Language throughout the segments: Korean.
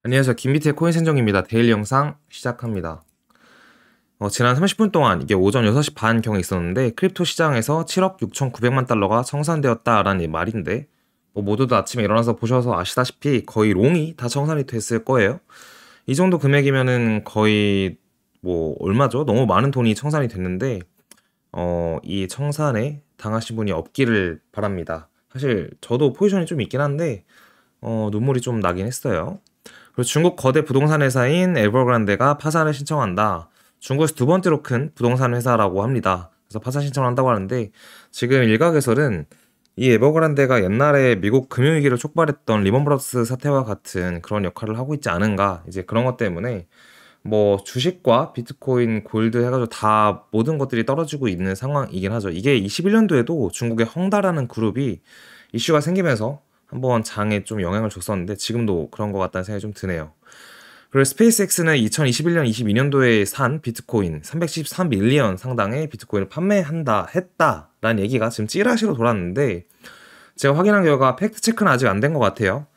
안녕하세요. 김비트의 코인 생정입니다. 데일리 영상 시작합니다. 지난 30분 동안 이게 오전 6시 반 경에 있었는데 크립토 시장에서 7억 6,900만 달러가 청산되었다라는 말인데 모두들 아침에 일어나서 보셔서 아시다시피 거의 롱이 다 청산이 됐을 거예요. 이 정도 금액이면은 거의 얼마죠? 너무 많은 돈이 청산이 됐는데 이 청산에 당하신 분이 없기를 바랍니다. 사실 저도 포지션이 좀 있긴 한데 눈물이 좀 나긴 했어요. 그리고 중국 거대 부동산 회사인 에버그란데가 파산을 신청한다. 중국에서 두 번째로 큰 부동산 회사라고 합니다. 그래서 파산 신청을 한다고 하는데 지금 일각에서는 이 에버그란데가 옛날에 미국 금융위기를 촉발했던 리먼 브러더스 사태와 같은 그런 역할을 하고 있지 않은가, 이제 그런 것 때문에 주식과 비트코인, 골드 해가지고 다 모든 것들이 떨어지고 있는 상황이긴 하죠. 이게 21년도에도 중국의 헝다라는 그룹이 이슈가 생기면서 한번 장에 좀 영향을 줬었는데 지금도 그런 것 같다는 생각이 좀 드네요. 그리고 스페이스X는 2021년, 22년도에 산 비트코인 313밀리언 상당의 비트코인을 했다라는 얘기가 지금 찌라시로 돌았는데 제가 확인한 결과 팩트체크는 아직 안 된 것 같아요.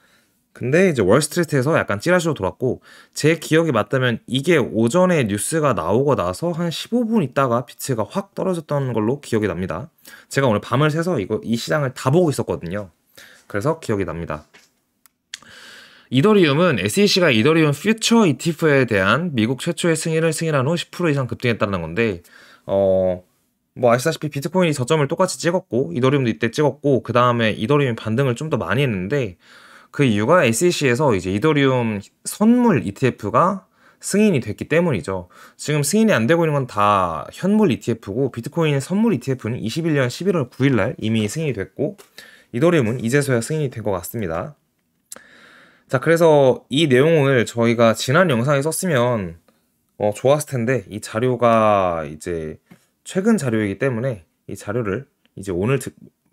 근데 이제 월스트리트에서 약간 찌라시로 돌았고, 제 기억이 맞다면 이게 오전에 뉴스가 나오고 나서 한 15분 있다가 비트가 확 떨어졌던 걸로 기억이 납니다. 제가 오늘 밤을 새서 이 시장을 다 보고 있었거든요. 그래서 기억이 납니다. 이더리움은 SEC가 이더리움 퓨처 ETF에 대한 미국 최초의 승인을 승인한 후 10% 이상 급등했다는 건데, 아시다시피 비트코인이 저점을 똑같이 찍었고 이더리움도 이때 찍었고, 그 다음에 이더리움이 반등을 좀 더 많이 했는데 그 이유가 SEC에서 이제 이더리움 선물 ETF가 승인이 됐기 때문이죠. 지금 승인이 안 되고 있는 건 다 현물 ETF고, 비트코인 선물 ETF는 21년 11월 9일 날 이미 승인이 됐고, 이더리움은 이제서야 승인이 된 것 같습니다. 자, 그래서 이 내용을 저희가 지난 영상에 썼으면 좋았을 텐데, 이 자료가 이제 최근 자료이기 때문에 이 자료를 이제 오늘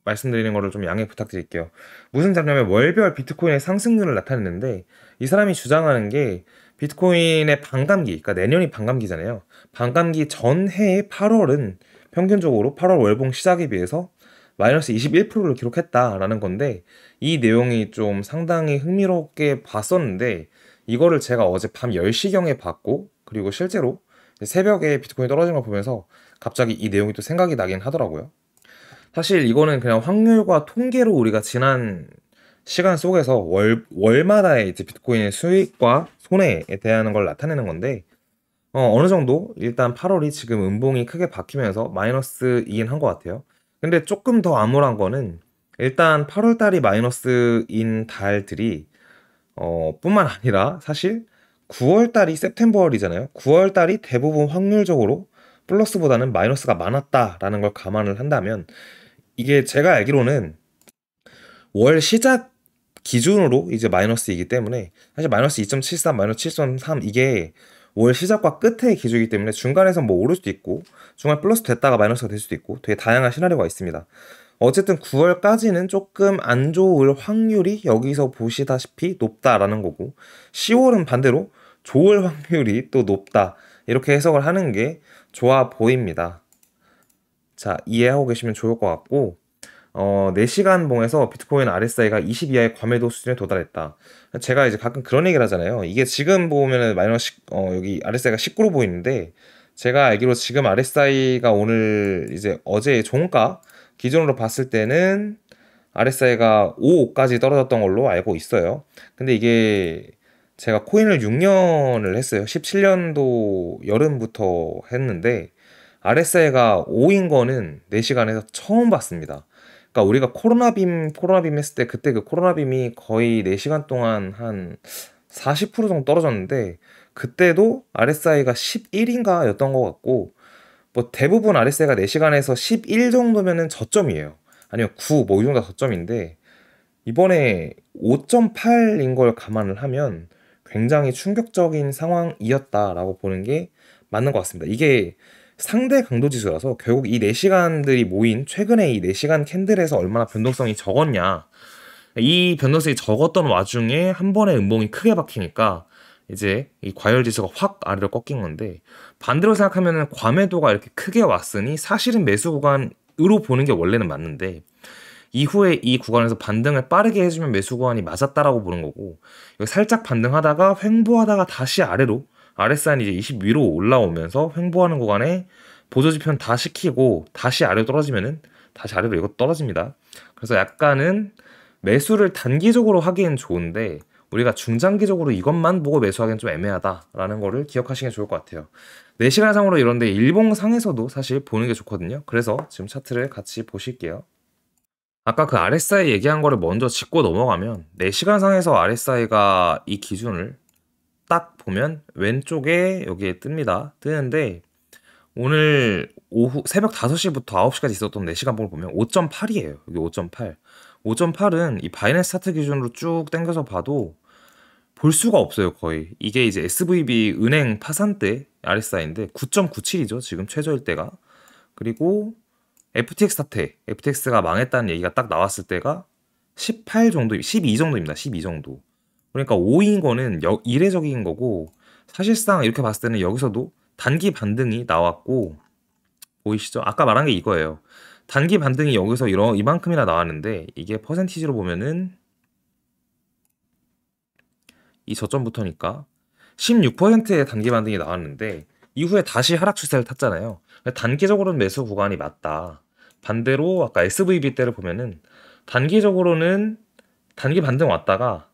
말씀드리는 거를 좀 양해 부탁드릴게요. 무슨 자료냐면 월별 비트코인의 상승률을 나타냈는데, 이 사람이 주장하는 게 비트코인의 반감기, 그러니까 내년이 반감기잖아요. 반감기 전해의 8월은 평균적으로 8월 월봉 시작에 비해서 마이너스 21%를 기록했다라는 건데, 이 내용이 좀 상당히 흥미롭게 봤었는데, 이거를 제가 어제 밤 10시경에 봤고, 그리고 실제로 새벽에 비트코인이 떨어진 걸 보면서 갑자기 이 내용이 또 생각이 나긴 하더라고요. 사실 이거는 그냥 확률과 통계로 우리가 지난 시간 속에서 월마다의 이제 비트코인의 수익과 손해에 대한 걸 나타내는 건데, 어느 정도 일단 8월이 지금 음봉이 크게 박히면서 마이너스이긴 한 것 같아요. 근데 조금 더 암울한 거는, 일단 8월 달이 마이너스인 달들이 뿐만 아니라 사실 9월 달이 셉템버월이잖아요. 9월 달이 대부분 확률적으로 플러스보다는 마이너스가 많았다라는 걸 감안을 한다면, 이게 제가 알기로는 월 시작 기준으로 이제 마이너스이기 때문에, 사실 마이너스 2.73, 마이너스 7.3 이게 월 시작과 끝의 기준이기 때문에 중간에서 오를 수도 있고 중간 플러스 됐다가 마이너스가 될 수도 있고 되게 다양한 시나리오가 있습니다. 어쨌든 9월까지는 조금 안 좋을 확률이 여기서 보시다시피 높다라는 거고, 10월은 반대로 좋을 확률이 또 높다, 이렇게 해석을 하는 게 좋아 보입니다. 자, 이해하고 계시면 좋을 것 같고, 4시간 봉에서 비트코인 RSI가 20 이하의 과매도 수준에 도달했다. 제가 이제 가끔 그런 얘기를 하잖아요. 이게 지금 보면은 여기 RSI가 19로 보이는데, 제가 알기로 지금 RSI가 오늘 이제 어제 종가 기준으로 봤을 때는 RSI가 5까지 떨어졌던 걸로 알고 있어요. 근데 이게 제가 코인을 6년을 했어요. 17년도 여름부터 했는데 RSI가 5인 거는 4시간에서 처음 봤습니다. 그러니까 우리가 코로나빔 했을 때, 그때 그 코로나빔이 거의 4시간 동안 한 40% 정도 떨어졌는데, 그때도 RSI가 11인가 였던 것 같고, 대부분 RSI가 4시간에서 11 정도면은 저점이에요. 아니면 9, 이 정도가 저점인데, 이번에 5.8인 걸 감안을 하면 굉장히 충격적인 상황이었다라고 보는 게 맞는 것 같습니다. 이게 상대 강도 지수라서 결국 이 4시간들이 모인 최근에 이 4시간 캔들에서 얼마나 변동성이 적었냐, 이 변동성이 적었던 와중에 한 번에 음봉이 크게 박히니까 이제 이 과열 지수가 확 아래로 꺾인 건데, 반대로 생각하면 과매도가 이렇게 크게 왔으니 사실은 매수 구간으로 보는 게 원래는 맞는데, 이후에 이 구간에서 반등을 빠르게 해주면 매수 구간이 맞았다라고 보는 거고, 여기 살짝 반등하다가 횡보하다가 다시 아래로, RSI는 이제 20 위로 올라오면서 횡보하는 구간에 보조지표는 다 시키고 다시 아래로 떨어지면은 다시 아래로 이거 떨어집니다. 그래서 약간은 매수를 단기적으로 하기엔 좋은데 우리가 중장기적으로 이것만 보고 매수하기엔 좀 애매하다라는 거를 기억하시는 게 좋을 것 같아요. 4시간 상으로 이런데 일봉상에서도 사실 보는 게 좋거든요. 그래서 지금 차트를 같이 보실게요. 아까 그 RSI 얘기한 거를 먼저 짚고 넘어가면 4시간 상에서 RSI가 이 기준을 딱 보면 왼쪽에 여기에 뜹니다. 뜨는데 오늘 오후 새벽 5시부터 9시까지 있었던 4시간 봉을 보면 5.8이에요. 여기 5.8. 5.8은 이 바이낸스 차트 기준으로 쭉 당겨서 봐도 볼 수가 없어요, 거의. 이게 이제 SVB 은행 파산 때 RSI인데 9.97이죠, 지금 최저일 때가. 그리고 FTX 사태, FTX가 망했다는 얘기가 딱 나왔을 때가 18 정도, 12 정도입니다. 12 정도. 그러니까 5인 거는 이례적인 거고, 사실상 이렇게 봤을 때는 여기서도 단기 반등이 나왔고, 보이시죠? 아까 말한 게 이거예요. 단기 반등이 여기서 이만큼이나 나왔는데, 이게 퍼센티지로 보면은 이 저점부터니까 16%의 단기 반등이 나왔는데 이후에 다시 하락 추세를 탔잖아요. 단기적으로는 매수 구간이 맞다. 반대로 아까 SVB 때를 보면은 단기적으로는 단기 반등 왔다가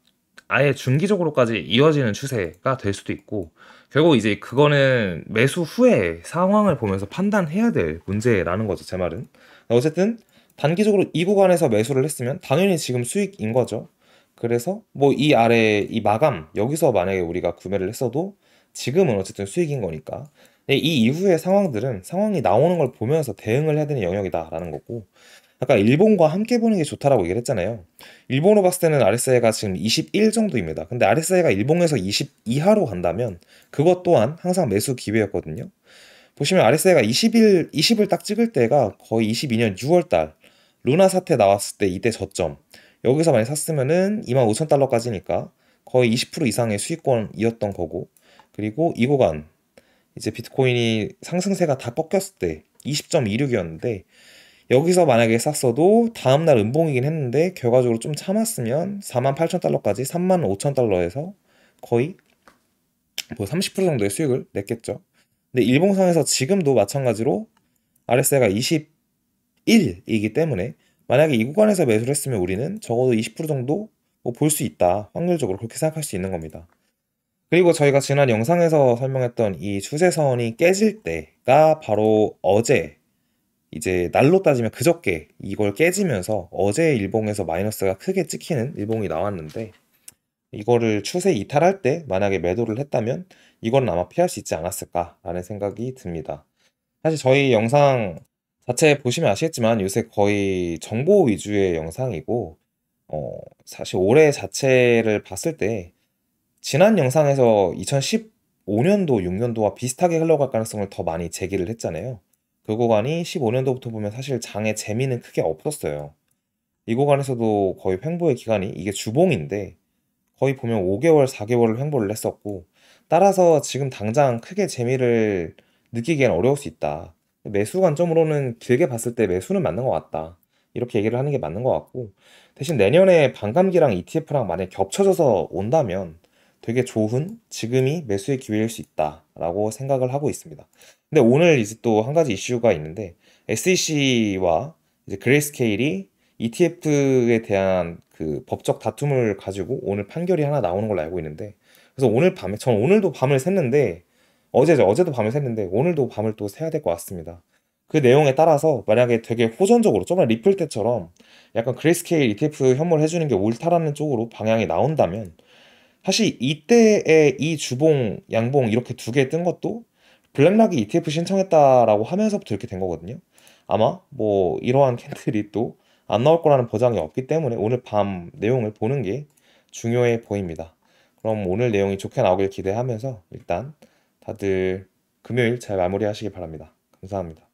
아예 중기적으로까지 이어지는 추세가 될 수도 있고, 결국 이제 그거는 매수 후에 상황을 보면서 판단해야 될 문제라는 거죠, 제 말은. 어쨌든 단기적으로 이 구간에서 매수를 했으면 당연히 지금 수익인 거죠. 그래서 뭐 이 아래 이 마감 여기서 만약에 우리가 구매를 했어도 지금은 어쨌든 수익인 거니까. 근데 이 이후의 상황들은 상황이 나오는 걸 보면서 대응을 해야 되는 영역이다라는 거고, 아까 일본과 함께 보는 게 좋다라고 얘기를 했잖아요. 일본으로 봤을 때는 RSI가 지금 21 정도입니다. 근데 RSI가 일본에서 20 이하로 간다면 그것 또한 항상 매수 기회였거든요. 보시면 RSI가 20을 딱 찍을 때가 거의 22년 6월 달 루나 사태 나왔을 때 이때 저점. 여기서 많이 샀으면은 25,000달러까지니까 거의 20% 이상의 수익권이었던 거고, 그리고 이 구간 이제 비트코인이 상승세가 다 꺾였을 때 20.26이었는데 여기서 만약에 샀어도 다음날 음봉이긴 했는데 결과적으로 좀 참았으면 48,000달러까지 35,000달러에서 거의 뭐 30% 정도의 수익을 냈겠죠. 근데 일봉상에서 지금도 마찬가지로 RSI가 21이기 때문에 만약에 이 구간에서 매수를 했으면 우리는 적어도 20% 정도 뭐 볼 수 있다. 확률적으로 그렇게 생각할 수 있는 겁니다. 그리고 저희가 지난 영상에서 설명했던 이 추세선이 깨질 때가 바로 어제, 이제 날로 따지면 그저께 이걸 깨지면서 어제 일봉에서 마이너스가 크게 찍히는 일봉이 나왔는데, 이거를 추세 이탈할 때 만약에 매도를 했다면 이건 아마 피할 수 있지 않았을까라는 생각이 듭니다. 사실 저희 영상 자체 보시면 아시겠지만 요새 거의 정보 위주의 영상이고, 사실 올해 자체를 봤을 때 지난 영상에서 2015년도, 6년도와 비슷하게 흘러갈 가능성을 더 많이 제기를 했잖아요. 그 구간이 15년도부터 보면 사실 장에 재미는 크게 없었어요. 이 구간에서도 거의 횡보의 기간이 이게 주봉인데 거의 보면 5개월, 4개월을 횡보를 했었고, 따라서 지금 당장 크게 재미를 느끼기엔 어려울 수 있다. 매수 관점으로는 길게 봤을 때 매수는 맞는 것 같다. 이렇게 얘기를 하는 게 맞는 것 같고, 대신 내년에 반감기랑 ETF랑 만약에 겹쳐져서 온다면 되게 좋은 지금이 매수의 기회일 수 있다라고 생각을 하고 있습니다. 근데 오늘 이제 또 한 가지 이슈가 있는데 SEC와 이제 그레이스케일이 ETF에 대한 그 법적 다툼을 가지고 오늘 판결이 하나 나오는 걸로 알고 있는데, 그래서 오늘 밤에 전 오늘도 밤을 샜는데 어제도 밤을 샜는데 오늘도 밤을 또 새야 될 것 같습니다. 그 내용에 따라서 만약에 되게 호전적으로 저번에 리플 때처럼 약간 그레이스케일 ETF 현물 해주는 게 옳다라는 쪽으로 방향이 나온다면, 사실 이때의 이 주봉, 양봉 이렇게 두 개 뜬 것도 블랙락이 ETF 신청했다라고 하면서부터 이렇게 된 거거든요. 아마 뭐 이러한 캔들이 또 안 나올 거라는 보장이 없기 때문에 오늘 밤 내용을 보는 게 중요해 보입니다. 그럼 오늘 내용이 좋게 나오길 기대하면서 일단 다들 금요일 잘 마무리하시기 바랍니다. 감사합니다.